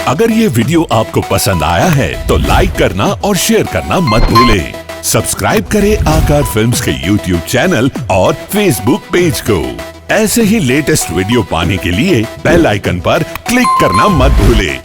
अगर ये वीडियो आपको पसंद आया है तो लाइक करना और शेयर करना मत भूलें। सब्सक्राइब करें आकार फिल्म्स के YouTube चैनल और Facebook पेज को। ऐसे ही लेटेस्ट वीडियो पाने के लिए बेल आइकन पर क्लिक करना मत भूलें।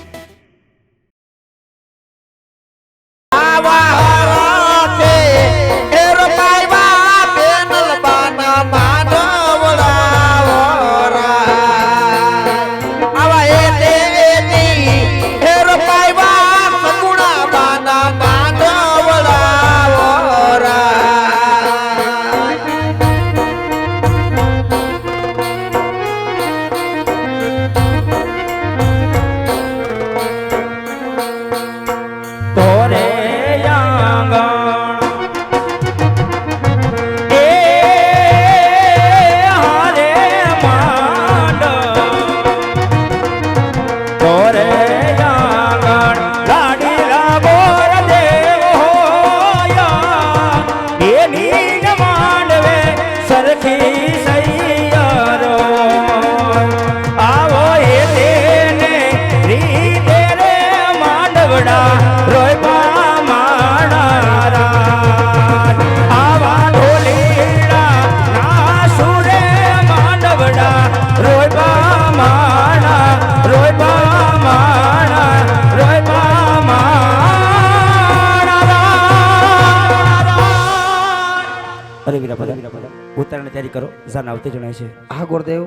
ઉતારણ તૈયારી કરો જાન આવતે જણાય છે હા ગુરુદેવ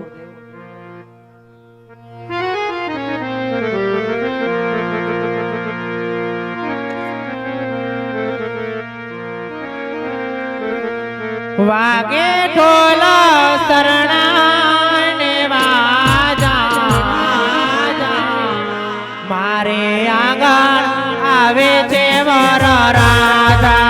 વાગે ઢોલ શરણા ને વાજા મારે આગળ આવે છે વર રાજા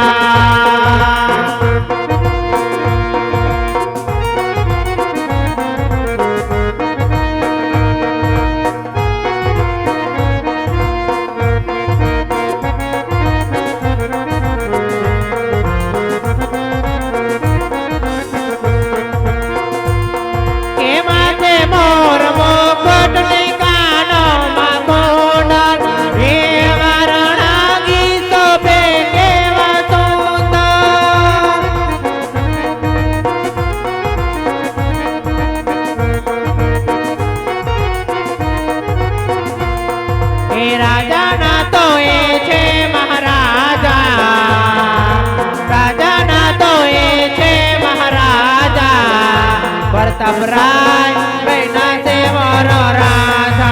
Tabrai, reina se mororasa.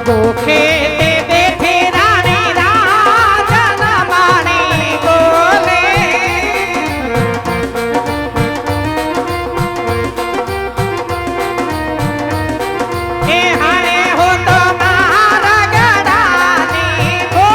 Bukhe te bethi rani raja namani bole. E hare ho to mahara gada. Oh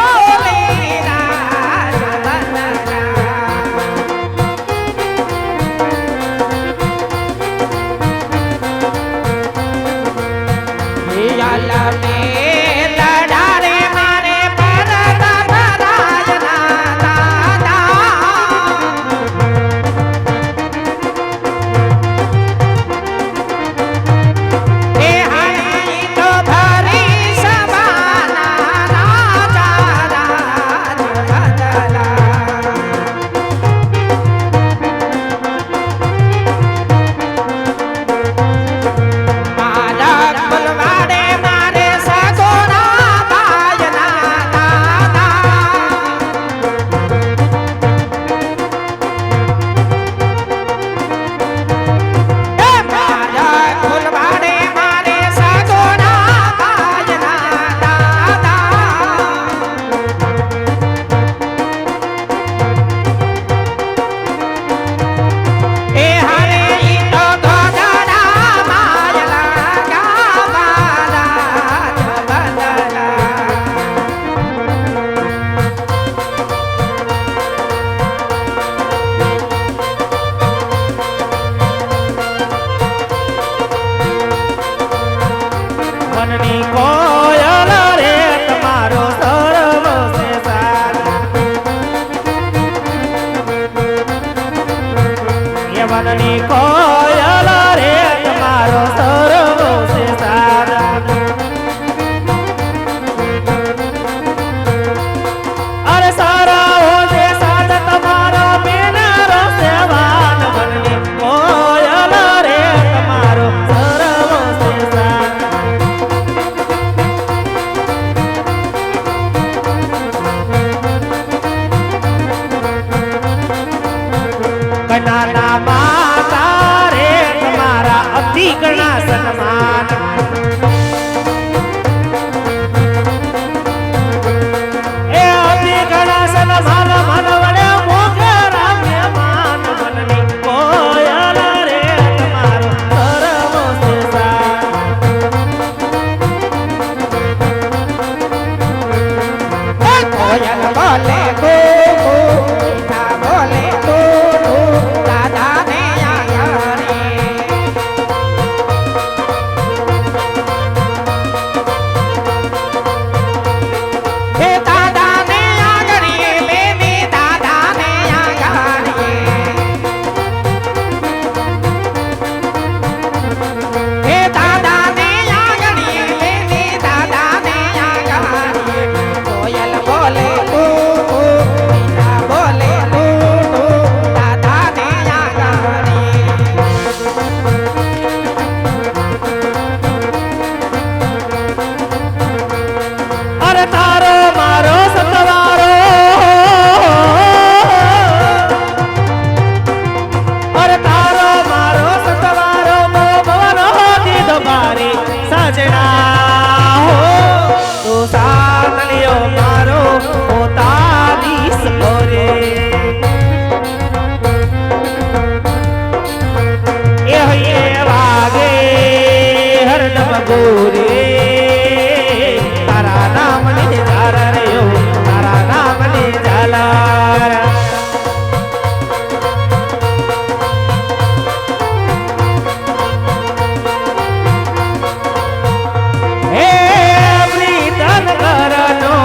વનની કોયલ રે તમારો સર્વો છે સાર અરે સારા હો જે સાદ તમારો બેન રસવાન વનની કોયલ રે તમારો સર્વો છે સાર કનાના માતા રે તમારા અતિ ઘણા સન્માન એ અતિ ઘણા સન્માન મન વડે મોખરા કે માન મનની કોયલ રે તમારો સર્વો છે સાર કોયલ બોલે ગો મીઠા બોલે ગો દાદા ને આયા રે હે દાદા ને આગળીએ બેબી દાદા ને આગળીએ હે દાદા ને આગળીએ બેબી દાદા ને આગળીએ કોયલ બોલે મીઠા બોલે દાદા ને આગળીએ અરે તારો મારો સતવારો અરે તારો મારો સતવારો ભવનો દીધો બારી સજણા હો તો સાનલિયો મારો પોતાની સકોરે એ હૈયે વાગે હરદમ ગોરે તારા નામની ઝાલર યો તારા નામની ઝાલર હે પ્રીતન કરનો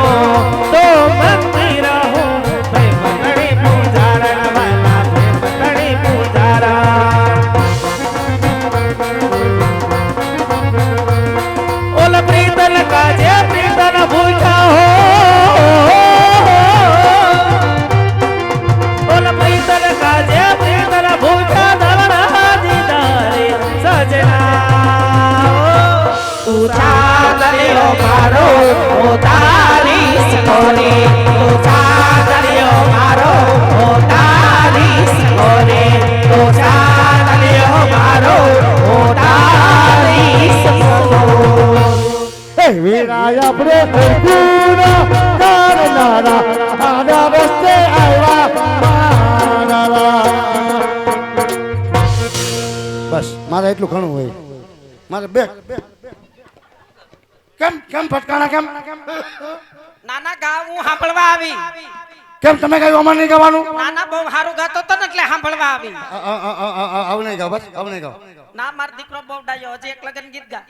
તો મંદિર હું પ્રેમ ગણી પૂજારણ વાલા પ્રેમ ગણી પૂજારણ ઓલ પ્રીતન કાજે પ્રીતન ભૂજા હો ઓલ પ્રીતન કાજે પ્રીતન ભૂજા ધરણા દીદારે સજના તું ચાંદલિયો મારો તારી સકોરે તું ચાંદલિયો મારો તારી સકોરે તું ચાંદલિયો મારો તારી સકોરે વીરાય આપણે ગુના કરનારા આના રસ્તે આવ્યા બસ મારે એટલું ઘણું હોય મારે બે કેમ કેમ ફટકાણા કેમ નાના ગા હું સાંભળવા આવી કેમ તમે કઈ અમાર નહીં ગાવાનું નાના બહુ સારું ગાતો તો ને એટલે સાંભળવા આવી આવું નહીં ગાવ બસ આવું નહીં ગાવ ના માર દીકરો બહુ ડાયો હજી એક લગન ગીત ગા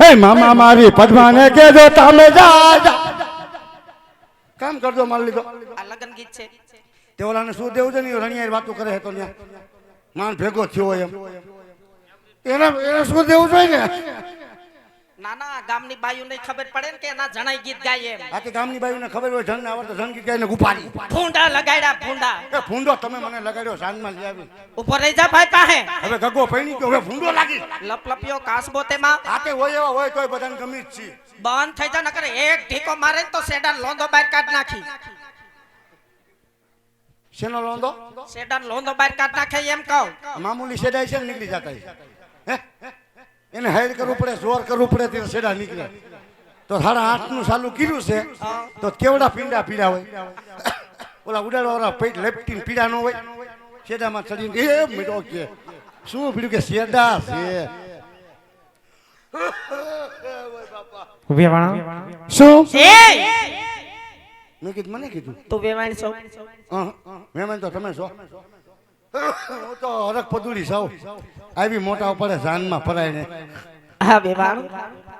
હે મામા મારી પદ્માને કેજો તમે જા કામ કરજો માર લીધો આ લગન ગીત છે તે ઓલાને શું દેવું છે ને રણિયા વાતો કરે છે તો ત્યાં માન ભેગો થયો હોય એમ એને શું દેવું જોઈએ ને નાના ગામની બાયું નહીં ખબર પડે ને કે એના જણાઈ ગીત ગાય એમ આખી ગામની બાયુને ખબર હોય જણ આવડે તો જણ ગીત ગાઈને ઉપાડી ફૂંડા લગાડ્યા ફૂંડા એ ફૂંડો તમે મને લગાડ્યો સાંજમાં લઈ આવી ઉભો રહી જા ભાઈ પાહે હવે ગગો પૈણી ગયો હવે ફૂંડો લાગી લપલપિયો કાસબો તેમાં આતે હોય એવા હોય તોય બધાને ગમી જ છે બંધ થઈ જા નકર એક ઢીકો મારે ને તો સેડાન લોંદો બહાર કાઢ નાખી શેનો લોંદો સેડાન લોંદો બહાર કાઢ નાખે એમ કહું મામૂલી સેડાઈ છે ને નીકળી જતા હે એને હાઈર કરવું પડે જોર કરવું પડે ત્યારે સેડા નીકળે તો 8:30 નું ચાલુ કર્યું છે તો કેવડા પીંડા પીડા હોય ઓલા ઉડાડવાળા પેટ લેપટીન પીડા નો હોય સેડામાં ચડીને એ મીઠો કે શું પીડ્યું કે સેડા છે શું મેં કીધું મને કીધું તું વેવાણ છો મહેમાન તો તમે છો હું તો હરક પદુડી સાવ આવી મોટા પડે જાનમાં ફરાય ને હા વેવાણ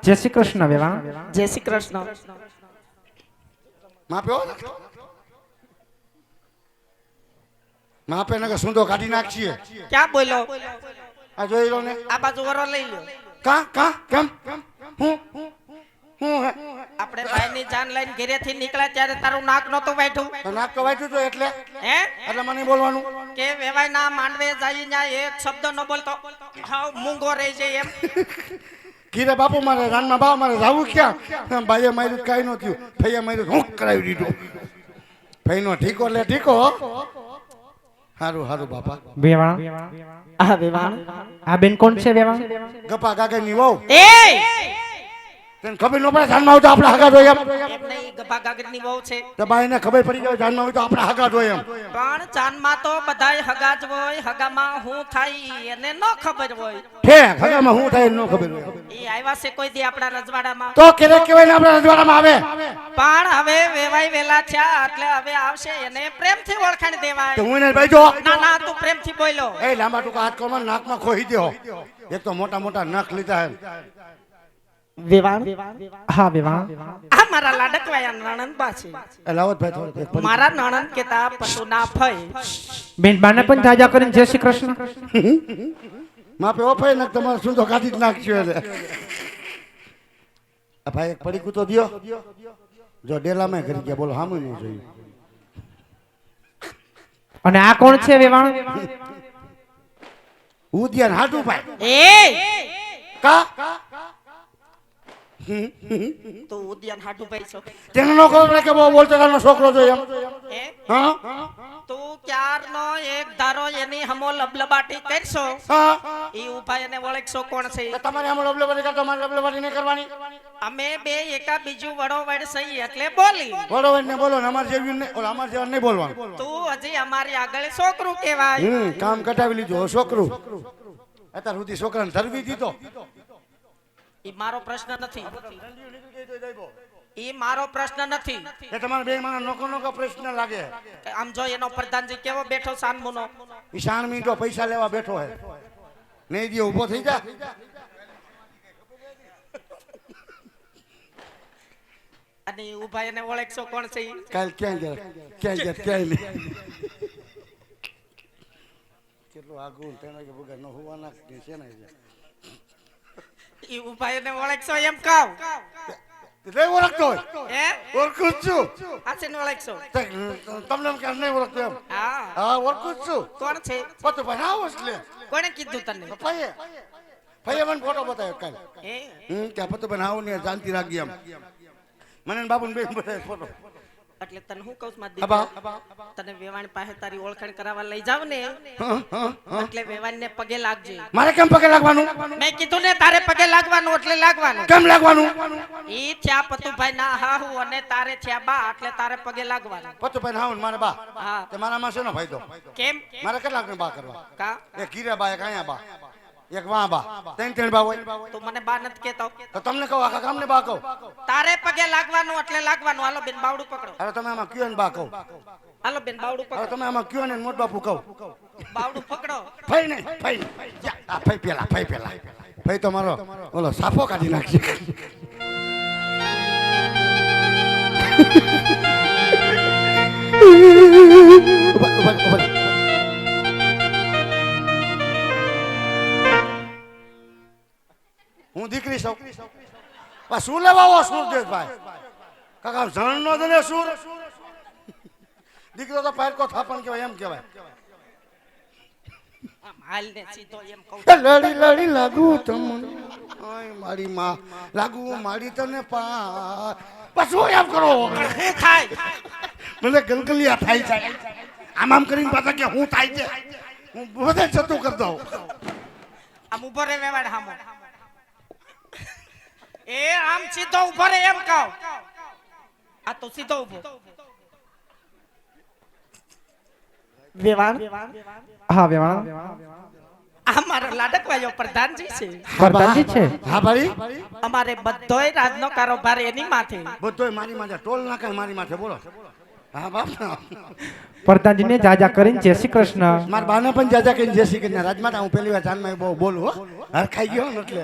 જય શ્રી કૃષ્ણ વેવાણ જય શ્રી કૃષ્ણ માપ્યો માપે નકર સૂંધો કાઢી નાખીએ. ક્યાં બોલ્યો? આ જોઈ લો ને. આ બાજુ વરો લઈ લ્યો. કા કા કેમ હું હે આપણે ભાઈની જાન લઈને ઘરેથી નીકળ્યા ત્યારે તારું નાક નહોતું વાઢ્યું. તો નાક તો વાંચ્યું તો એટલે હે મને બોલવાનું. કે વેવાય ના માંડવે જાય ન્યા એક શબ્દ ન બોલતો હાવ મૂંગો રહી જાય એમ. કીરે બાપુ મારે રાનમાં બા મારે જાવું ક્યાં? ભાઈએ માર્યું કાંઈ ન થયું, ફઈએ માર્યું હું કરાવી દીધું. ફઈનો ઠીકો લે ઠીકો. હારું હારું બાપા. વેવાણ આ વેવાણ આ બેન કોણ છે વેવાણ? ગપા કાકાની વહુ. એ તને ખબર ન પડે જાનમાં હોય તો આપણે હગા જોઈએ એમ. એમ નહીં, ગભા ગાગરની બહુ છે. તો બાઈને ખબર પડી જાય જાનમાં હોય તો આપણે હગા જોઈએ એમ. પણ જાનમાં તો બધાય હગા જ હોય. હગામાં હું થાય એને ન ખબર હોય. હે હગામાં હું થાય ન ખબર હોય. એ આવ્યા છે કોઈ દી આપણા રજવાડામાં. તો કેરે કહેવાય ને આપણે રજવાડામાં આવે. પણ હવે વેવાય વેલા થયા એટલે હવે આવશે એને પ્રેમથી ઓળખાણ દેવાય. તો હું એને બેઠો. ના ના તું પ્રેમથી બોલ્યો. એ લાંબા ટૂંકા હાથ કોમાં નાકમાં ખોઈ દેવો. એક તો મોટા મોટા નખ લીધા હે. વેવાણ હા વેવાણ આ મારા લાડકવાયા નણંદબા છે. એ લાવત ભાઈ થોડું એક પડી. મારા નણંદ કેતા પશુના ફઈ. બેન બાને પણ જાજા કરીને જય શ્રી કૃષ્ણ. માપે ઓફાઈ નાખ તમારે શું તો કાઢી જ નાખશું એટલે. આ ભાઈ એક પડી કૂતો દ્યો. જો ડેલામાં કરી ગયા બોલો હામું નહીં જોયું. અને આ કોણ છે વેવાણ? ઉદ્યાન હાટું ભાઈ. એ કા તું ઉદ્યાન હાટુભાઈ છો. તેને નો ખબર પડે કે બહુ બોલતો તારનો છોકરો જોઈએ એમ. એ હા તું ક્યારનો એક ધારો એની હમો લબલબાટી કરશો. હા ઈ ઉભા એને ઓળખશો કોણ છે. તો તમારે આમ લબલબાટી કરતો તમારે લબલબાટી નહીં કરવાની. અમે બે એકા બીજું વડો વડ સહી એટલે બોલી. બરોબર ને બોલો ને અમારે જેવું નહીં ઓલા અમારે જેવા નહીં બોલવાનું. તું હજી અમારી આગળ છોકરું કહેવાય. કામ કટાવી લીધું હવે છોકરું. અત્યાર સુધી છોકરાને ધરવી દીધો. ઈ મારો પ્રશ્ન નથી. ઈ મારો પ્રશ્ન નથી. એ તમારે બે માણસ નોકો નોકો પ્રશ્ન લાગે. આમ જો એનો પ્રધાનજી કેવો બેઠો સાનમુનો. ઈ 6 મિનિટો પૈસા લેવા બેઠો હે. નહીં દે ઊભો થઈ જા. અને ઈ ઉભા એને ઓળખશો કોણ છે ઈ? કાલ ક્યાંય ક્યાંય નહીં. કેટલું આગું તેને કે બગા ન હોવાના કે છે ને. ઈ ઉભા એને ઓળખશો એમ કહું. તે ઓળખતો હોય. હે ઓળખું જ છું. આસે ને ઓળખશો. તમને એમ કે નહીં ઓળખતો એમ. હા હા ઓળખું જ છું. કોણ છે? પતો ભાઈ આવો એટલે કોણે કીધું તને? ભાઈએ ભાઈએ મને ફોટો બતાવ્યો કાલ. એ ત્યાં પતો ભાઈ આવો ને જાનતી રાખી એમ. મને ને બાપુ ને બે બતાવ્યો ફોટો. એટલે તને હું કહું છું અબા તને વેવાણ પાસે તારી ઓળખાણ કરાવવા લઈ જાવ ને એટલે વેવાણ ને પગે લાગજે. મારે કેમ પગે લાગવાનું? મેં કીધું ને તારે પગે લાગવાનું એટલે લાગવાનું. કેમ લાગવાનું? ઈ થયા પતુભાઈ ના હાહુ અને તારે થયા બા એટલે તારે પગે લાગવાનું. પતો ભાઈ હાવ મારે બા. હા તે મારામાં શેનો ફાયદો? કેમ? મારે કેટલાક ને બા કરવા? કા એક કીરા બા એક અહીંયા બા એક વાં બા. ત્રણ બા હોય. તું મને બા નથી કેતો. તો તમને કહો આખા ગામને બા કહો. તારે પગે લાગવાનું એટલે લાગવાનું. હાલો બેન બાવડું પકડો. હવે તમે આમાં કયો ને બા કહો. હાલો બેન બાવડું હવે પકડો. તમે આમાં કયો ને મોટ બાપુ કહો. બાવડું પકડો. ફઈ નહીં ફઈ જા આ ફઈ પેલા ફઈ તો મારો ઓલો સાફો કાઢી નાખશે. ઉભા. હું દીકરી છું. શું લેવા આવો સુરદેશભાઈ? કાકા જણ નો દે સુર. દીકરો તો પારકો થાપણ કહેવાય એમ કહેવાય. આમ હાલ ને સીધો એમ કહું. લડી લાગુ તમને ઓય મારી માં લાગુ મારી તને પા પાછું એમ કરો. શું થાય? મને ગલગલિયા થાય છે. આમ કરીને પાછા કે હું થાય છે હું બધે જતું કરી દઉં. આમ ઉભો રે વેવાડ હામો. એ આમ સીધો ઉભો રે એમ કહું. આ તો સીધો ઉભો. વેવાણ હા વેવાણ આ મારો લાડકવાયો પ્રધાનજી છે. પ્રધાનજી છે. હા ભાઈ અમારે બધોય રાજનો કારોબાર એની માથે. બધોય મારી માથે ટોલ નાખે મારી માથે બોલો. હા બાપ પ્રધાનજીને જાજા કરીને જય શ્રી કૃષ્ણ. મારા બાને પણ જાજા કહીને જય શ્રી કૃષ્ણ. રાજમાતા હું પહેલી વાર જાનમાં બહુ બોલું હો. હરખાઈ ગયો ને એટલે